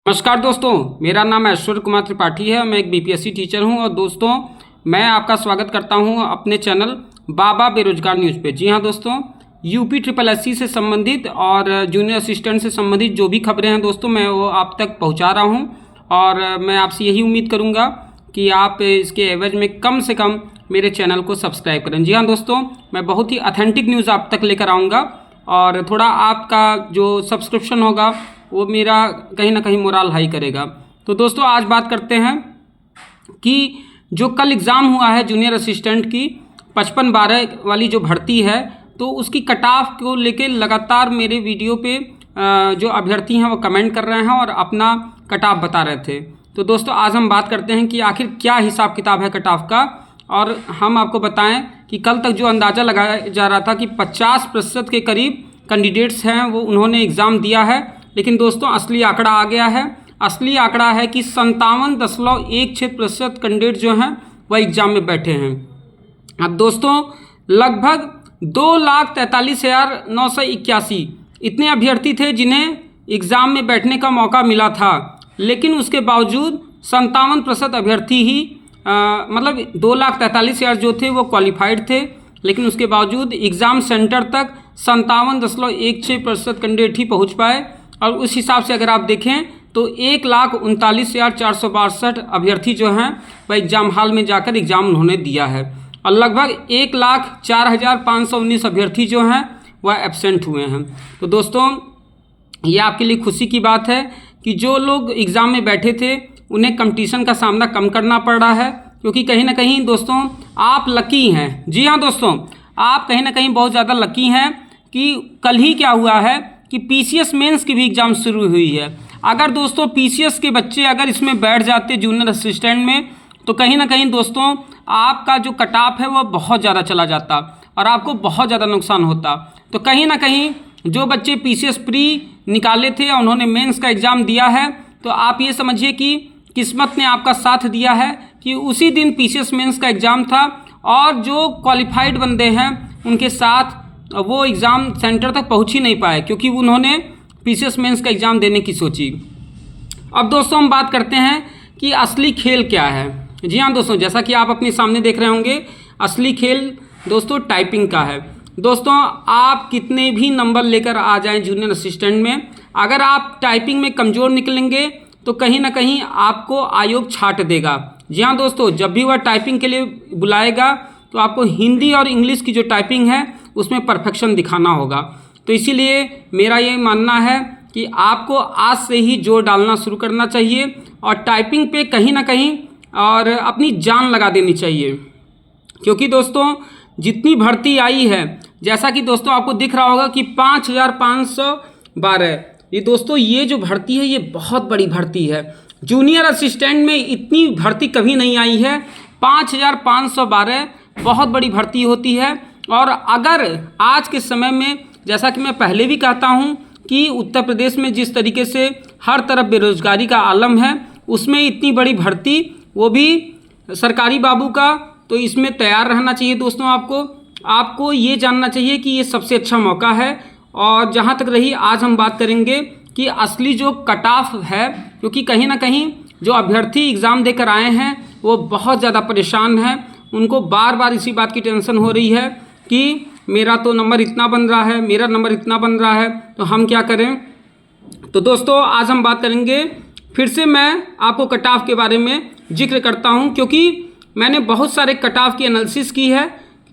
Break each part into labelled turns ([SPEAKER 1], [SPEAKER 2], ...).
[SPEAKER 1] नमस्कार दोस्तों, मेरा नाम ऐश्वर्य कुमार त्रिपाठी है। मैं एक बीपीएससी टीचर हूं और दोस्तों मैं आपका स्वागत करता हूं अपने चैनल बाबा बेरोजगार न्यूज़ पे। जी हां दोस्तों, यूपी ट्रिपल एससी से संबंधित और जूनियर असिस्टेंट से संबंधित जो भी खबरें हैं दोस्तों मैं वो आप तक पहुंचा रहा हूं और मैं आपसे यही उम्मीद करूँगा कि आप इसके एवज में कम से कम मेरे चैनल को सब्सक्राइब करें। जी हाँ दोस्तों, मैं बहुत ही ऑथेंटिक न्यूज़ आप तक लेकर आऊँगा और थोड़ा आपका जो सब्सक्रिप्शन होगा वो मेरा कहीं ना कहीं मोराल हाई करेगा। तो दोस्तों आज बात करते हैं कि जो कल एग्ज़ाम हुआ है जूनियर असिस्टेंट की 55-12 वाली जो भर्ती है, तो उसकी कट ऑफ को लेके लगातार मेरे वीडियो पे जो अभ्यर्थी हैं वो कमेंट कर रहे हैं और अपना कट ऑफ बता रहे थे। तो दोस्तों आज हम बात करते हैं कि आखिर क्या हिसाब किताब है कट ऑफ का, और हम आपको बताएं कि कल तक जो अंदाज़ा लगाया जा रहा था कि 50% के करीब कैंडिडेट्स हैं वो उन्होंने एग्ज़ाम दिया है, लेकिन दोस्तों असली आंकड़ा आ गया है। असली आंकड़ा है कि 57.16% कैंडिडेट जो हैं वह एग्ज़ाम में बैठे हैं। अब दोस्तों लगभग 2,43,981 इतने अभ्यर्थी थे जिन्हें एग्ज़ाम में बैठने का मौका मिला था, लेकिन उसके बावजूद 57% अभ्यर्थी ही मतलब 2,43,000 जो थे वो क्वालिफाइड थे, लेकिन उसके बावजूद एग्ज़ाम सेंटर तक 57.16% कैंडिडेट ही पहुँच पाए। और उस हिसाब से अगर आप देखें तो 1,39,462 अभ्यर्थी जो हैं वह एग्ज़ाम हॉल में जाकर एग्ज़ाम उन्होंने दिया है और लगभग 1,04,519 अभ्यर्थी जो हैं वह एब्सेंट हुए हैं। तो दोस्तों ये आपके लिए खुशी की बात है कि जो लोग एग्ज़ाम में बैठे थे उन्हें कंपटीशन का सामना कम करना पड़ रहा है, क्योंकि कहीं ना कहीं दोस्तों आप लकी हैं। जी हाँ दोस्तों, आप कहीं ना कहीं बहुत ज़्यादा लकी हैं कि कल ही क्या हुआ है कि पीसीएस मेंस की भी एग्ज़ाम शुरू हुई है। अगर दोस्तों पीसीएस के बच्चे अगर इसमें बैठ जाते जूनियर असिस्टेंट में, तो कहीं ना कहीं दोस्तों आपका जो कट ऑफ है वो बहुत ज़्यादा चला जाता और आपको बहुत ज़्यादा नुकसान होता। तो कहीं ना कहीं जो बच्चे पीसीएस प्री निकाले थे और उन्होंने मेंस का एग्ज़ाम दिया है, तो आप ये समझिए कि किस्मत ने आपका साथ दिया है कि उसी दिन पीसीएस मेंस का एग्ज़ाम था और जो क्वालिफाइड बंदे हैं उनके साथ वो एग्ज़ाम सेंटर तक पहुंच ही नहीं पाए, क्योंकि उन्होंने पीसीएस मेंस का एग्ज़ाम देने की सोची। अब दोस्तों हम बात करते हैं कि असली खेल क्या है। जी हाँ दोस्तों, जैसा कि आप अपने सामने देख रहे होंगे, असली खेल दोस्तों टाइपिंग का है। दोस्तों आप कितने भी नंबर लेकर आ जाएं जूनियर असिस्टेंट में, अगर आप टाइपिंग में कमज़ोर निकलेंगे तो कहीं ना कहीं आपको आयोग छांट देगा। जी हाँ दोस्तों, जब भी वह टाइपिंग के लिए बुलाएगा तो आपको हिंदी और इंग्लिश की जो टाइपिंग है उसमें परफेक्शन दिखाना होगा। तो इसीलिए मेरा ये मानना है कि आपको आज से ही जोर डालना शुरू करना चाहिए और टाइपिंग पे कहीं ना कहीं और अपनी जान लगा देनी चाहिए, क्योंकि दोस्तों जितनी भर्ती आई है, जैसा कि दोस्तों आपको दिख रहा होगा कि 5,512 ये दोस्तों ये जो भर्ती है ये बहुत बड़ी भर्ती है। जूनियर असिस्टेंट में इतनी भर्ती कभी नहीं आई है। 5,512 बहुत बड़ी भर्ती होती है। और अगर आज के समय में, जैसा कि मैं पहले भी कहता हूं कि उत्तर प्रदेश में जिस तरीके से हर तरफ बेरोजगारी का आलम है, उसमें इतनी बड़ी भर्ती वो भी सरकारी बाबू का, तो इसमें तैयार रहना चाहिए दोस्तों। आपको ये जानना चाहिए कि ये सबसे अच्छा मौका है। और जहाँ तक रही आज हम बात करेंगे कि असली जो कट ऑफ है, क्योंकि कहीं ना कहीं जो अभ्यर्थी एग्ज़ाम देकर आए हैं वो बहुत ज़्यादा परेशान हैं। उनको बार बार इसी बात की टेंशन हो रही है कि मेरा तो नंबर इतना बन रहा है, मेरा नंबर इतना बन रहा है, तो हम क्या करें। तो दोस्तों आज हम बात करेंगे, फिर से मैं आपको कट ऑफ के बारे में जिक्र करता हूं, क्योंकि मैंने बहुत सारे कट ऑफ की एनालिसिस की है,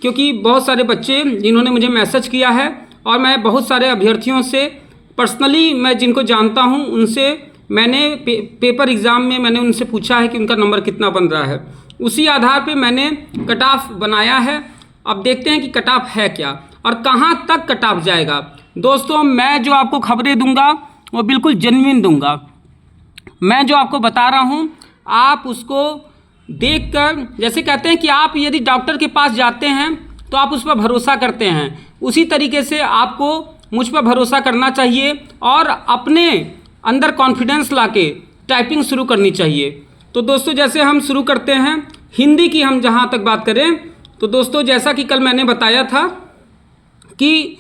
[SPEAKER 1] क्योंकि बहुत सारे बच्चे जिन्होंने मुझे मैसेज किया है और मैं बहुत सारे अभ्यर्थियों से पर्सनली मैं जिनको जानता हूं उनसे मैंने पेपर एग्ज़ाम में मैंने उनसे पूछा है कि उनका नंबर कितना बन रहा है। उसी आधार पे मैंने कट ऑफ बनाया है। अब देखते हैं कि कट ऑफ है क्या और कहाँ तक कट ऑफ जाएगा। दोस्तों मैं जो आपको खबरें दूंगा वो बिल्कुल जेन्युइन दूंगा। मैं जो आपको बता रहा हूँ आप उसको देखकर, जैसे कहते हैं कि आप यदि डॉक्टर के पास जाते हैं तो आप उस पर भरोसा करते हैं, उसी तरीके से आपको मुझ पर भरोसा करना चाहिए और अपने अंदर कॉन्फिडेंस लाके टाइपिंग शुरू करनी चाहिए। तो दोस्तों जैसे हम शुरू करते हैं हिंदी की, हम जहाँ तक बात करें तो दोस्तों जैसा कि कल मैंने बताया था कि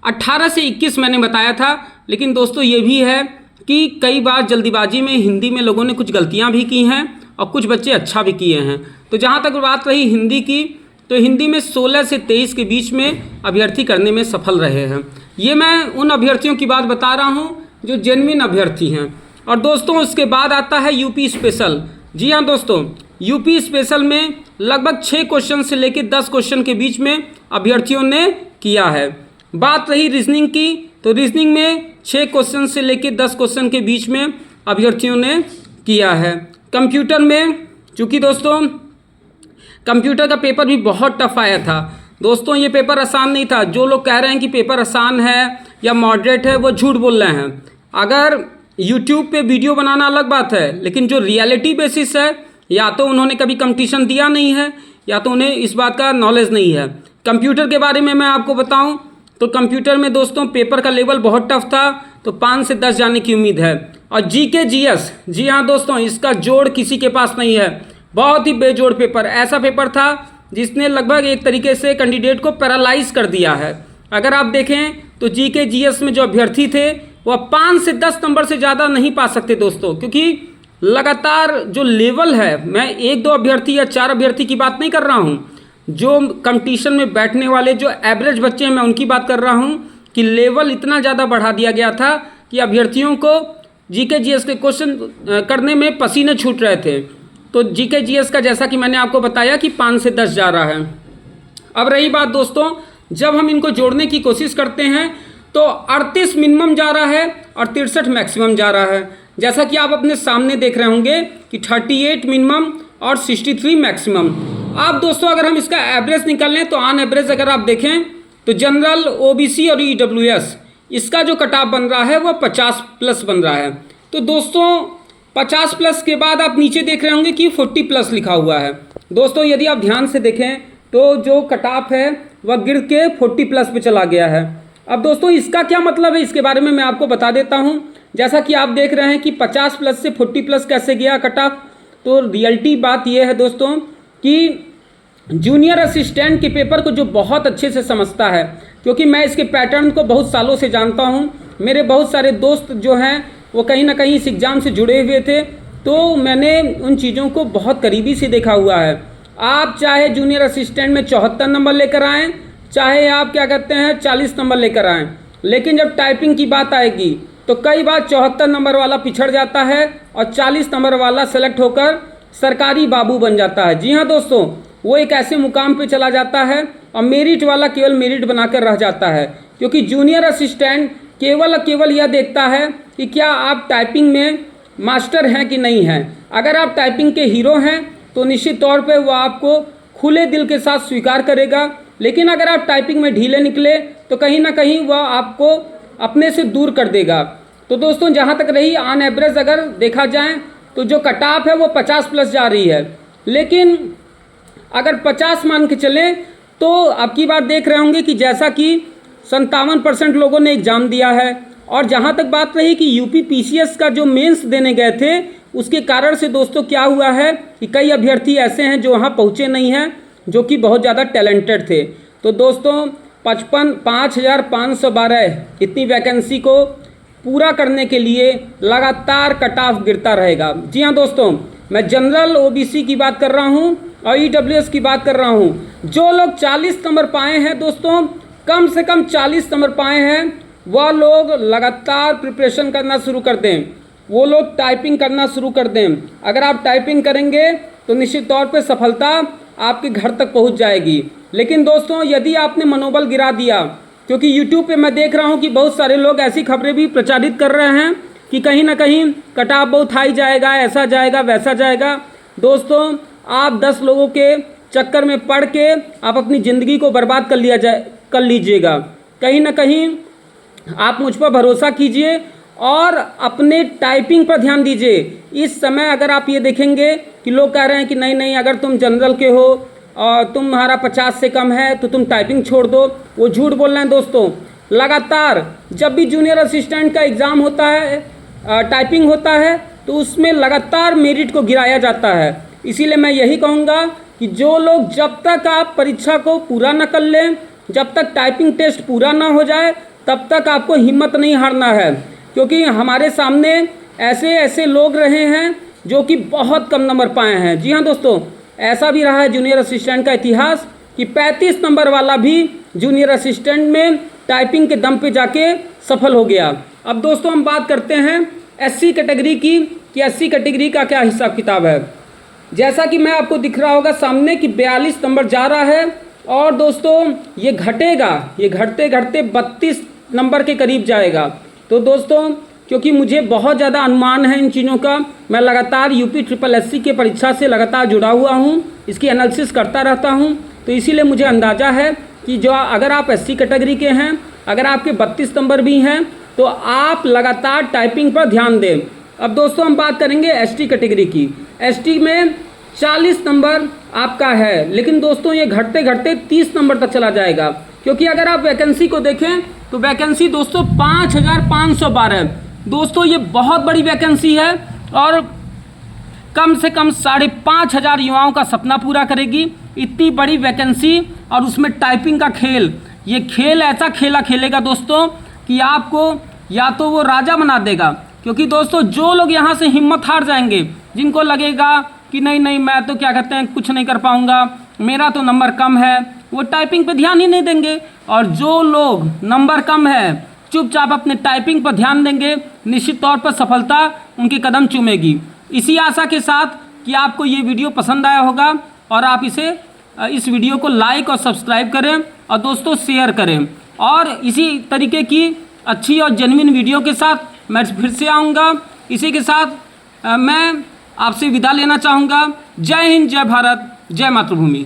[SPEAKER 1] 18 से 21 मैंने बताया था, लेकिन दोस्तों ये भी है कि कई बार जल्दीबाजी में हिंदी में लोगों ने कुछ गलतियां भी की हैं और कुछ बच्चे अच्छा भी किए हैं। तो जहां तक बात रही हिंदी की, तो हिंदी में 16 से 23 के बीच में अभ्यर्थी करने में सफल रहे हैं। ये मैं उन अभ्यर्थियों की बात बता रहा हूँ जो जेन्युइन अभ्यर्थी हैं। और दोस्तों उसके बाद आता है यूपी स्पेशल। जी हाँ दोस्तों, यूपी स्पेशल में लगभग 6 क्वेश्चन से लेकर 10 क्वेश्चन के बीच में अभ्यर्थियों ने किया है। बात रही रीजनिंग की, तो रीजनिंग में 6 क्वेश्चन से लेकर 10 क्वेश्चन के बीच में अभ्यर्थियों ने किया है। कंप्यूटर में चूँकि दोस्तों कंप्यूटर का पेपर भी बहुत टफ आया था दोस्तों, ये पेपर आसान नहीं था। जो लोग कह रहे हैं कि पेपर आसान है या मॉडरेट है वो झूठ बोल रहे हैं। अगर यूट्यूब पे वीडियो बनाना अलग बात है, लेकिन जो रियलिटी बेसिस है, या तो उन्होंने कभी कंपटीशन दिया नहीं है या तो उन्हें इस बात का नॉलेज नहीं है। कंप्यूटर के बारे में मैं आपको बताऊं तो कंप्यूटर में दोस्तों पेपर का लेवल बहुत टफ था, तो 5 से 10 जाने की उम्मीद है। और जीके जीएस, जी हाँ दोस्तों, इसका जोड़ किसी के पास नहीं है। बहुत ही बेजोड़ पेपर, ऐसा पेपर था जिसने लगभग एक तरीके से कैंडिडेट को पैरालाइज कर दिया है। अगर आप देखें तो जीके जीएस में जो अभ्यर्थी थे वह 5 से 10 नंबर से ज़्यादा नहीं पा सकते दोस्तों, क्योंकि लगातार जो लेवल है, मैं 1-2 अभ्यर्थी या 4 अभ्यर्थी की बात नहीं कर रहा हूँ, जो कंपटीशन में बैठने वाले जो एवरेज बच्चे हैं मैं उनकी बात कर रहा हूँ कि लेवल इतना ज़्यादा बढ़ा दिया गया था कि अभ्यर्थियों को जीके जीएस के क्वेश्चन करने में पसीने छूट रहे थे। तो जीके जीएस का जैसा कि मैंने आपको बताया कि 5 से 10 जा रहा है। अब रही बात दोस्तों, जब हम इनको जोड़ने की कोशिश करते हैं तो 38 मिनिमम जा रहा है और 63 मैक्सिमम जा रहा है। जैसा कि आप अपने सामने देख रहे होंगे कि 38 मिनिमम और 63 मैक्सिमम। आप दोस्तों अगर हम इसका एवरेज निकाल लें तो ऑन एवरेज अगर आप देखें तो जनरल, ओबीसी और ईडब्ल्यूएस इसका जो कट ऑफ बन रहा है वो 50 प्लस बन रहा है। तो दोस्तों 50 प्लस के बाद आप नीचे देख रहे होंगे कि 40 प्लस लिखा हुआ है। दोस्तों यदि आप ध्यान से देखें तो जो कट ऑफ है वह गिर के 40 प्लस पे चला गया है। अब दोस्तों इसका क्या मतलब है, इसके बारे में मैं आपको बता देता हूं। जैसा कि आप देख रहे हैं कि 50 प्लस से 40 प्लस कैसे गया कट ऑफ, तो रियलिटी बात यह है दोस्तों कि जूनियर असिस्टेंट के पेपर को जो बहुत अच्छे से समझता है, क्योंकि मैं इसके पैटर्न को बहुत सालों से जानता हूं, मेरे बहुत सारे दोस्त जो हैं वो कहीं ना कहीं इस एग्ज़ाम से जुड़े हुए थे, तो मैंने उन चीज़ों को बहुत करीबी से देखा हुआ है। आप चाहे जूनियर असिस्टेंट में 74 नंबर लेकर आएँ, चाहे आप क्या कहते हैं 40 नंबर लेकर आएँ, लेकिन जब टाइपिंग की बात आएगी तो कई बार 74 नंबर वाला पिछड़ जाता है और 40 नंबर वाला सेलेक्ट होकर सरकारी बाबू बन जाता है। जी हाँ दोस्तों, वो एक ऐसे मुकाम पे चला जाता है और मेरिट वाला केवल मेरिट बनाकर रह जाता है, क्योंकि जूनियर असिस्टेंट केवल यह देखता है कि क्या आप टाइपिंग में मास्टर हैं कि नहीं हैं। अगर आप टाइपिंग के हीरो हैं तो निश्चित तौर पे वो आपको खुले दिल के साथ स्वीकार करेगा, लेकिन अगर आप टाइपिंग में ढीले निकले तो कहीं ना कहीं वह आपको अपने से दूर कर देगा। तो दोस्तों जहाँ तक रही ऑन एवरेज अगर देखा जाए तो जो कट ऑफ है वो 50 प्लस जा रही है, लेकिन अगर 50 मान के चलें तो अब की बार देख रहे होंगे कि जैसा कि 57% लोगों ने एग्ज़ाम दिया है। और जहाँ तक बात रही कि यूपी पीसीएस का जो मेंस देने गए थे उसके कारण से दोस्तों क्या हुआ है कि कई अभ्यर्थी ऐसे हैं जो वहाँ पहुँचे नहीं हैं, जो कि बहुत ज़्यादा टैलेंटेड थे। तो दोस्तों 55,512 इतनी वैकेंसी को पूरा करने के लिए लगातार कट ऑफ गिरता रहेगा। जी हाँ दोस्तों, मैं जनरल ओबीसी की बात कर रहा हूँ और ईडब्ल्यूएस की बात कर रहा हूँ। जो लोग 40 नंबर पाए हैं दोस्तों, कम से कम 40 नंबर पाए हैं, वह लोग लगातार प्रिपरेशन करना शुरू कर दें, वो लोग टाइपिंग करना शुरू कर दें। अगर आप टाइपिंग करेंगे तो निश्चित तौर पे सफलता आपके घर तक पहुंच जाएगी। लेकिन दोस्तों यदि आपने मनोबल गिरा दिया, क्योंकि यूट्यूब पे मैं देख रहा हूं कि बहुत सारे लोग ऐसी खबरें भी प्रचारित कर रहे हैं कि कहीं ना कहीं कट ऑफ बहुत हाई जाएगा, ऐसा जाएगा वैसा जाएगा। दोस्तों आप 10 लोगों के चक्कर में पड़ के आप अपनी ज़िंदगी को बर्बाद कर लीजिएगा। कहीं ना कहीं आप मुझ पर भरोसा कीजिए और अपने टाइपिंग पर ध्यान दीजिए। इस समय अगर आप ये देखेंगे कि लोग कह रहे हैं कि नहीं अगर तुम जनरल के हो और तुम्हारा 50 से कम है तो तुम टाइपिंग छोड़ दो, वो झूठ बोल रहे हैं दोस्तों। लगातार जब भी जूनियर असिस्टेंट का एग्ज़ाम होता है, टाइपिंग होता है, तो उसमें लगातार मेरिट को गिराया जाता है। इसीलिए मैं यही कहूँगा कि जो लोग जब तक आप परीक्षा को पूरा न कर लें, जब तक टाइपिंग टेस्ट पूरा ना हो जाए, तब तक आपको हिम्मत नहीं हारना है। क्योंकि हमारे सामने ऐसे ऐसे लोग रहे हैं जो कि बहुत कम नंबर पाए हैं। जी हाँ दोस्तों, ऐसा भी रहा है जूनियर असिस्टेंट का इतिहास कि 35 नंबर वाला भी जूनियर असिस्टेंट में टाइपिंग के दम पे जाके सफल हो गया। अब दोस्तों हम बात करते हैं एससी कैटेगरी की कि एससी कैटेगरी का क्या हिसाब किताब है। जैसा कि मैं आपको दिख रहा होगा सामने कि 42 नंबर जा रहा है और दोस्तों ये घटेगा, ये घटते घटते 32 नंबर के करीब जाएगा। तो दोस्तों क्योंकि मुझे बहुत ज़्यादा अनुमान है इन चीज़ों का, मैं लगातार यूपी ट्रिपल एससी के परीक्षा से लगातार जुड़ा हुआ हूँ, इसकी एनालिसिस करता रहता हूँ, तो इसीलिए मुझे अंदाज़ा है कि जो अगर आप एससी कैटेगरी के हैं, अगर आपके 32 नंबर भी हैं तो आप लगातार टाइपिंग पर ध्यान दें। अब दोस्तों हम बात करेंगे एसटी कैटेगरी की। एसटी में 40 नंबर आपका है, लेकिन दोस्तों ये घटते घटते 30 नंबर तक चला जाएगा, क्योंकि अगर आप वैकेंसी को देखें तो वैकेंसी दोस्तों 5512। दोस्तों ये बहुत बड़ी वैकेंसी है और कम से कम 5500 युवाओं का सपना पूरा करेगी। इतनी बड़ी वैकेंसी और उसमें टाइपिंग का खेल, ये खेल ऐसा खेला खेलेगा दोस्तों कि आपको या तो वो राजा बना देगा। क्योंकि दोस्तों जो लोग यहाँ से हिम्मत हार जाएंगे, जिनको लगेगा कि नहीं नहीं मैं तो क्या कहते हैं कुछ नहीं कर पाऊँगा, मेरा तो नंबर कम है, वो टाइपिंग पे ध्यान ही नहीं देंगे। और जो लोग नंबर कम है चुपचाप अपने टाइपिंग पर ध्यान देंगे, निश्चित तौर पर सफलता उनके कदम चूमेगी। इसी आशा के साथ कि आपको ये वीडियो पसंद आया होगा और आप इस वीडियो को लाइक और सब्सक्राइब करें और दोस्तों शेयर करें। और इसी तरीके की अच्छी और जेन्युइन वीडियो के साथ मैं फिर से आऊँगा। इसी के साथ मैं आपसे विदा लेना चाहूँगा। जय हिंद, जय भारत, जय मातृभूमि।